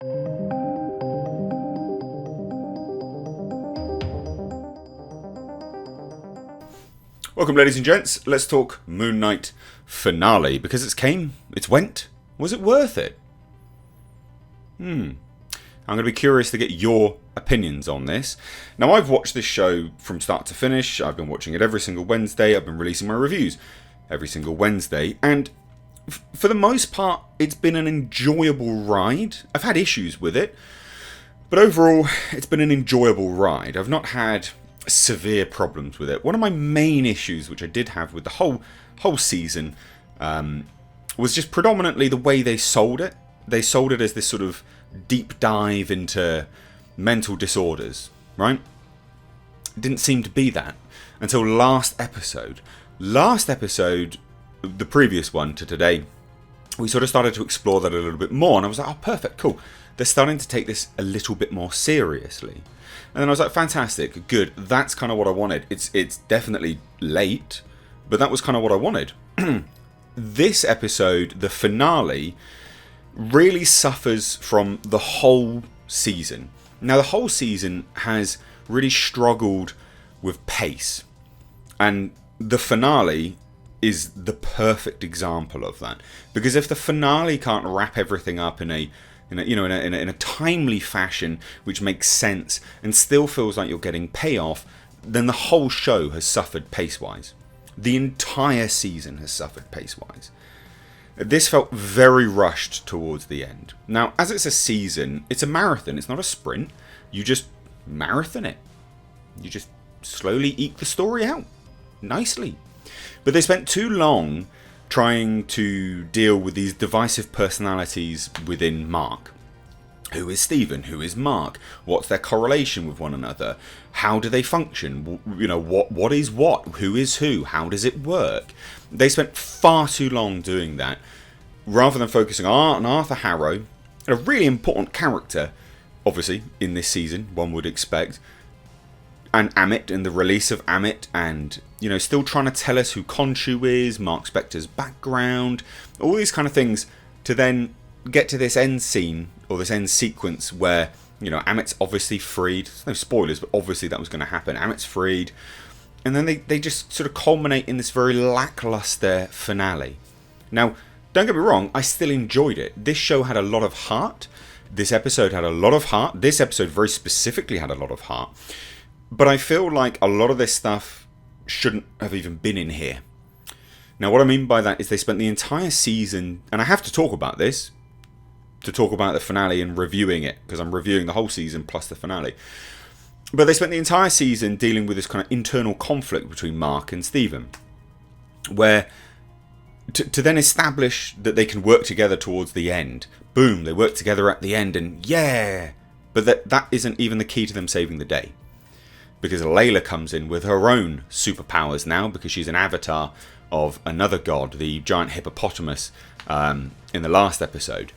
Welcome, ladies and gents. Let's talk Moon Knight finale, because it's went. Was it worth it? I'm going to be curious to get your opinions on this. Now, I've watched this show from start to finish. I've been watching it every single Wednesday. I've been releasing my reviews every single Wednesday, and for the most part, it's been an enjoyable ride. I've had issues with it, but overall, it's been an enjoyable ride. I've not had severe problems with it. One of my main issues, which I did have with the whole season, was just predominantly the way they sold it. They sold it as this sort of deep dive into mental disorders, right? It didn't seem to be that until last episode. Last episode, the previous one to today, we sort of started to explore that a little bit more, and I was like, oh, perfect, cool. They're starting to take this a little bit more seriously. And then I was like, fantastic, good, that's kind of what I wanted. It's definitely late, but that was kind of what I wanted. This episode, the finale, really suffers from the whole season. Now, the whole season has really struggled with pace, and the finale is the perfect example of that. Because if the finale can't wrap everything up in a timely fashion which makes sense and still feels like you're getting payoff, then the whole show has suffered pace-wise. The entire season has suffered pace-wise. This felt very rushed towards the end. Now, as it's a season, it's a marathon. It's not a sprint. You just marathon it. You just slowly eke the story out nicely. But they spent too long trying to deal with these divisive personalities within Mark. Who is Stephen? Who is Mark? What's their correlation with one another? How do they function? You know, what is what? Who is who? How does it work? They spent far too long doing that, rather than focusing on Arthur Harrow, a really important character, obviously, in this season, one would expect, and Amit, and the release of Amit, and, you know, still trying to tell us who Khonshu is, Mark Spector's background, all these kind of things, to then get to this end scene, or this end sequence where, you know, Amit's obviously freed. There's no spoilers, but obviously that was going to happen. Amit's freed. And then they just sort of culminate in this very lackluster finale. Now, don't get me wrong, I still enjoyed it. This show had a lot of heart. This episode had a lot of heart. This episode very specifically had a lot of heart. But I feel like a lot of this stuff shouldn't have even been in here. Now, what I mean by that is they spent the entire season, and I have to talk about this, to talk about the finale and reviewing it, because I'm reviewing the whole season plus the finale. But they spent the entire season dealing with this kind of internal conflict between Mark and Stephen, where to then establish that they can work together towards the end. Boom, they work together at the end, and yeah! But that isn't even the key to them saving the day. Because Layla comes in with her own superpowers now, because she's an avatar of another god, the giant hippopotamus, in the last episode.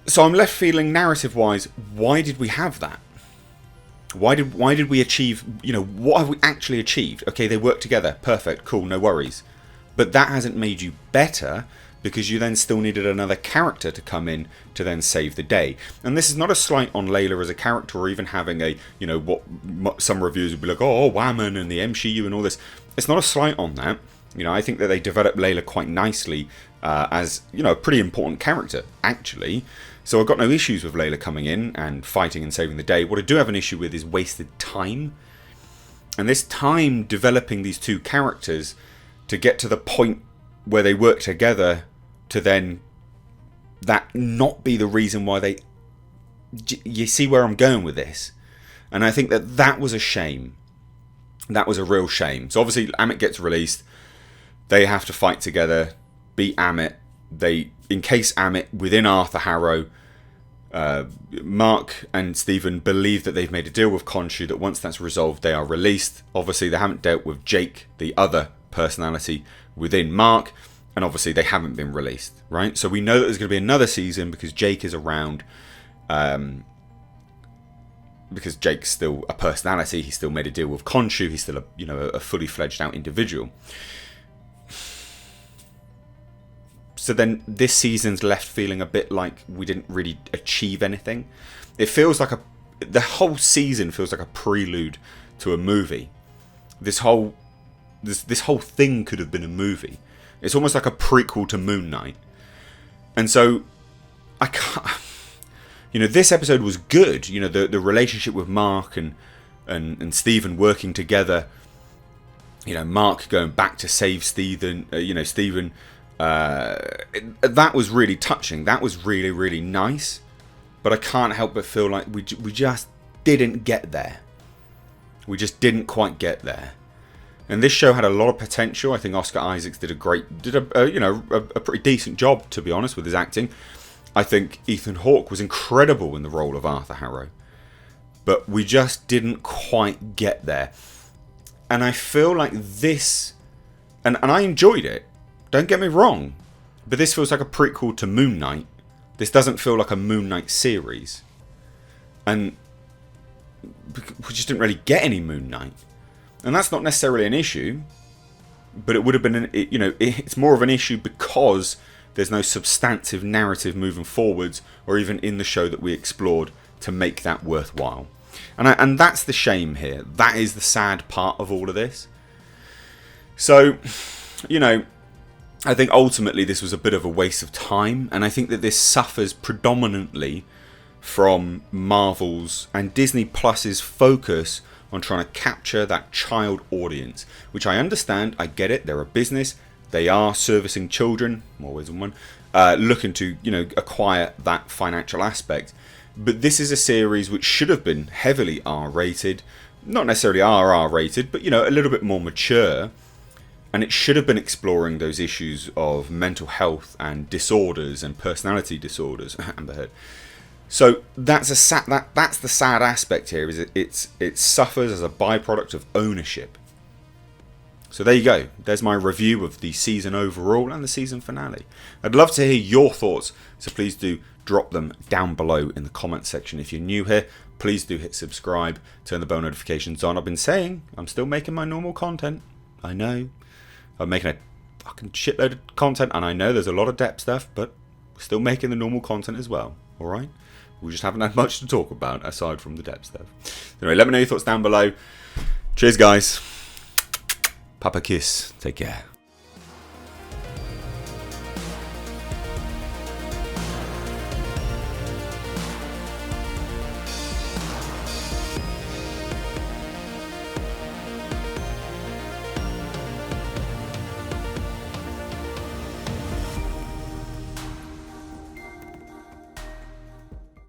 So I'm left feeling, narrative-wise, why did we have that? Why did we achieve, you know, what have we actually achieved? Okay, they work together, perfect, cool, no worries. But that hasn't made you better, because you then still needed another character to come in to then save the day. And this is not a slight on Layla as a character, or even having a, you know, what some reviewers would be like, oh, Whammon and the MCU and all this. It's not a slight on that. You know, I think that they developed Layla quite nicely as, you know, a pretty important character, actually. So I've got no issues with Layla coming in and fighting and saving the day. What I do have an issue with is wasted time. And this time developing these two characters to get to the point where they work together, to then that not be the reason why they... You see where I'm going with this? And I think that was a shame. That was a real shame. So obviously Amit gets released. They have to fight together, beat Amit. They encase Amit within Arthur Harrow. Mark and Stephen believe that they've made a deal with Khonshu, that once that's resolved they are released. Obviously they haven't dealt with Jake, the other personality within Mark, and obviously they haven't been released, right? So we know that there's going to be another season because Jake is around, because Jake's still a personality. He's still made a deal with Khonshu. He's still a fully fledged out individual. So then this season's left feeling a bit like we didn't really achieve anything. It feels like the whole season feels like a prelude to a movie. This whole thing could have been a movie. It's almost like a prequel to Moon Knight. And so I can't, this episode was good. The relationship with Mark and Stephen working together. Mark going back to save Stephen. Stephen. That was really touching. That was really, really nice. But I can't help but feel like we just didn't get there. We just didn't quite get there. And this show had a lot of potential. I think Oscar Isaacs did a pretty decent job, to be honest, with his acting. I think Ethan Hawke was incredible in the role of Arthur Harrow. But we just didn't quite get there. And I feel like this... And I enjoyed it. Don't get me wrong. But this feels like a prequel to Moon Knight. This doesn't feel like a Moon Knight series. And we just didn't really get any Moon Knight. And that's not necessarily an issue. But it would have been... it's more of an issue because there's no substantive narrative moving forwards or even in the show that we explored to make that worthwhile. And that's the shame here. That is the sad part of all of this. So, I think ultimately this was a bit of a waste of time. And I think that this suffers predominantly from Marvel's and Disney Plus's focus on trying to capture that child audience. Which I understand, I get it, they're a business. They are servicing children, more ways than one, looking to, acquire that financial aspect. But this is a series which should have been heavily R-rated. Not necessarily R-rated, but, a little bit more mature. And it should have been exploring those issues of mental health and disorders and personality disorders. Amber Heard. So that's the sad aspect here, is it suffers as a byproduct of ownership. So there you go. There's my review of the season overall and the season finale. I'd love to hear your thoughts, so please do drop them down below in the comments section. If you're new here, please do hit subscribe, turn the bell notifications on. I've been saying I'm still making my normal content. I know. I'm making a fucking shitload of content, and I know there's a lot of depth stuff, but we're still making the normal content as well. Alright? We just haven't had much to talk about aside from the depth stuff. Anyway, let me know your thoughts down below. Cheers, guys. Papa kiss. Take care.